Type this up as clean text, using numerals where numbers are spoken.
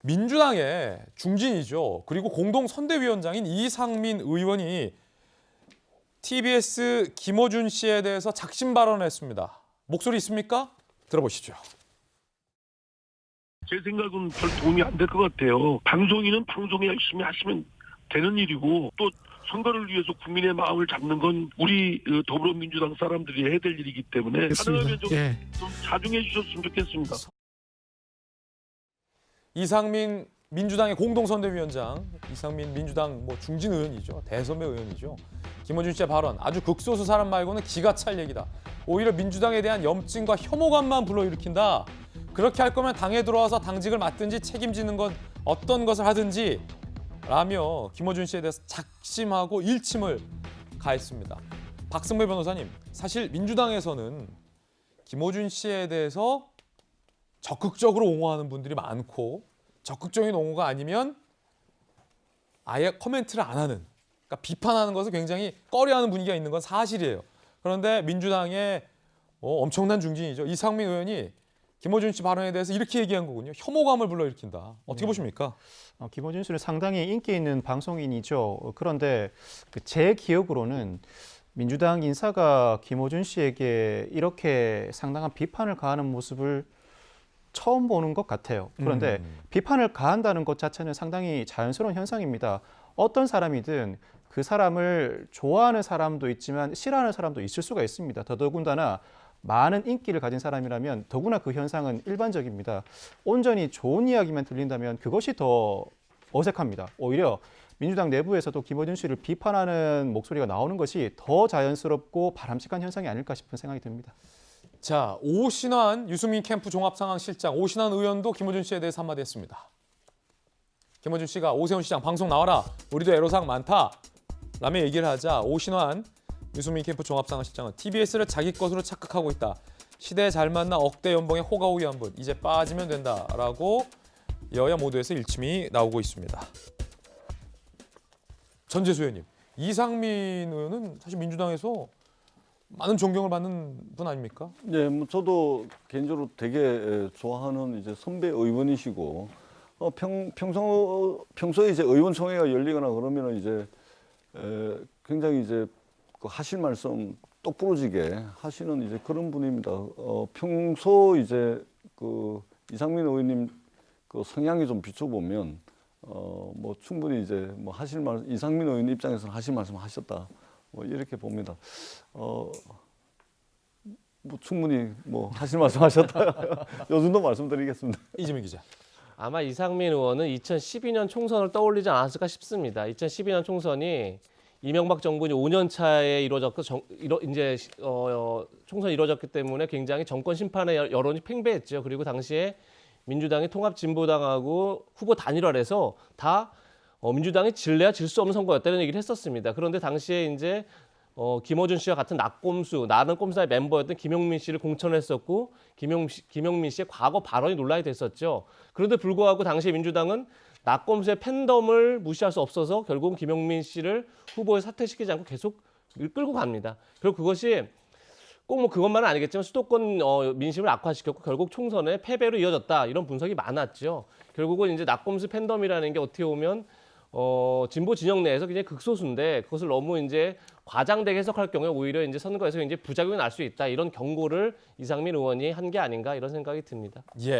민주당의 중진이죠. 그리고 공동선대위원장인 이상민 의원이 TBS 김어준 씨에 대해서 작심 발언했습니다. 목소리 있습니까? 들어보시죠. 제 생각은 별 도움이 안 될 것 같아요. 방송인은 방송 열심히 하시면 되는 일이고 또 선거를 위해서 국민의 마음을 잡는 건 우리 더불어민주당 사람들이 해야 될 일이기 때문에 가능하면 좀 자중해 주셨으면 좋겠습니다. 이상민 민주당의 공동선대위원장, 이상민 민주당 중진 의원이죠. 대선배 의원이죠. 김어준 씨의 발언, 아주 극소수 사람 말고는 기가 찰 얘기다. 오히려 민주당에 대한 염증과 혐오감만 불러일으킨다. 그렇게 할 거면 당에 들어와서 당직을 맡든지 책임지는 건 어떤 것을 하든지 라며 김어준 씨에 대해서 작심하고 일침을 가했습니다. 박승배 변호사님, 사실 민주당에서는 김어준 씨에 대해서 적극적으로 옹호하는 분들이 많고 적극적인 옹호가 아니면 아예 코멘트를 안 하는, 그러니까 비판하는 것을 굉장히 꺼려하는 분위기가 있는 건 사실이에요. 그런데 민주당의 엄청난 중진이죠. 이상민 의원이 김어준 씨 발언에 대해서 이렇게 얘기한 거군요. 혐오감을 불러일으킨다. 어떻게 보십니까? 김어준 씨는 상당히 인기 있는 방송인이죠. 그런데 제 기억으로는 민주당 인사가 김어준 씨에게 이렇게 상당한 비판을 가하는 모습을 처음 보는 것 같아요. 그런데 비판을 가한다는 것 자체는 상당히 자연스러운 현상입니다. 어떤 사람이든 그 사람을 좋아하는 사람도 있지만 싫어하는 사람도 있을 수가 있습니다. 더더군다나 많은 인기를 가진 사람이라면 더구나 그 현상은 일반적입니다. 온전히 좋은 이야기만 들린다면 그것이 더 어색합니다. 오히려 민주당 내부에서도 김어준 씨를 비판하는 목소리가 나오는 것이 더 자연스럽고 바람직한 현상이 아닐까 싶은 생각이 듭니다. 자, 오신환 유승민 캠프 종합상황실장, 오신환 의원도 김어준 씨에 대해서 한마디 했습니다. 김어준 씨가 오세훈 시장 방송 나와라. 우리도 애로사항 많다. 라며 얘기를 하자 오신환 유승민 캠프 종합상황실장은 TBS를 자기 것으로 착각하고 있다. 시대에 잘 맞나 억대 연봉에 호가호위 한 분. 이제 빠지면 된다라고 여야 모두에서 일침이 나오고 있습니다. 전재수 의원님, 이상민 의원은 사실 민주당에서 많은 존경을 받는 분 아닙니까? 네, 저도 개인적으로 되게 좋아하는 이제 선배 의원이시고 평소에 이제 의원총회가 열리거나 그러면은 이제 굉장히 이제 하실 말씀 똑부러지게 하시는 이제 그런 분입니다. 평소 이제 이상민 의원님 성향이 좀 비춰보면 충분히 이제 하실 말 이상민 의원 입장에서는 하실 말씀 하셨다. 이렇게 봅니다. 충분히 하실 말씀 하셨다. 요 정도 말씀드리겠습니다. 이재민 기자. 아마 이상민 의원은 2012년 총선을 떠올리지 않았을까 싶습니다. 2012년 총선이 이명박 정부는 5년 차에 이루어졌고 이제 총선이 이루어졌기 때문에 굉장히 정권 심판의 여론이 팽배했죠. 그리고 당시에 민주당이 통합진보당하고 후보 단일화해서 다 민주당이 질래야 질 수 없는 선거였다는 얘기를 했었습니다. 그런데 당시에 이제 김어준 씨와 같은 나는 꼼수의 멤버였던 김용민 씨를 공천했었고 김용민 씨의 과거 발언이 논란이 됐었죠. 그런데 불구하고 당시에 민주당은 낙검수의 팬덤을 무시할 수 없어서 결국은 김용민 씨를 후보에 사퇴시키지 않고 계속 끌고 갑니다. 그리고 그것이 꼭 그것만은 아니겠지만 수도권 민심을 악화시켰고 결국 총선에 패배로 이어졌다. 이런 분석이 많았죠. 결국은 이제 낙검수 팬덤이라는 게 어떻게 보면 진보 진영 내에서 굉장히 극소수인데 그것을 너무 이제 과장되게 해석할 경우에 오히려 이제 선거에서 이제 부작용이 날 수 있다. 이런 경고를 이상민 의원이 한 게 아닌가 이런 생각이 듭니다. 예.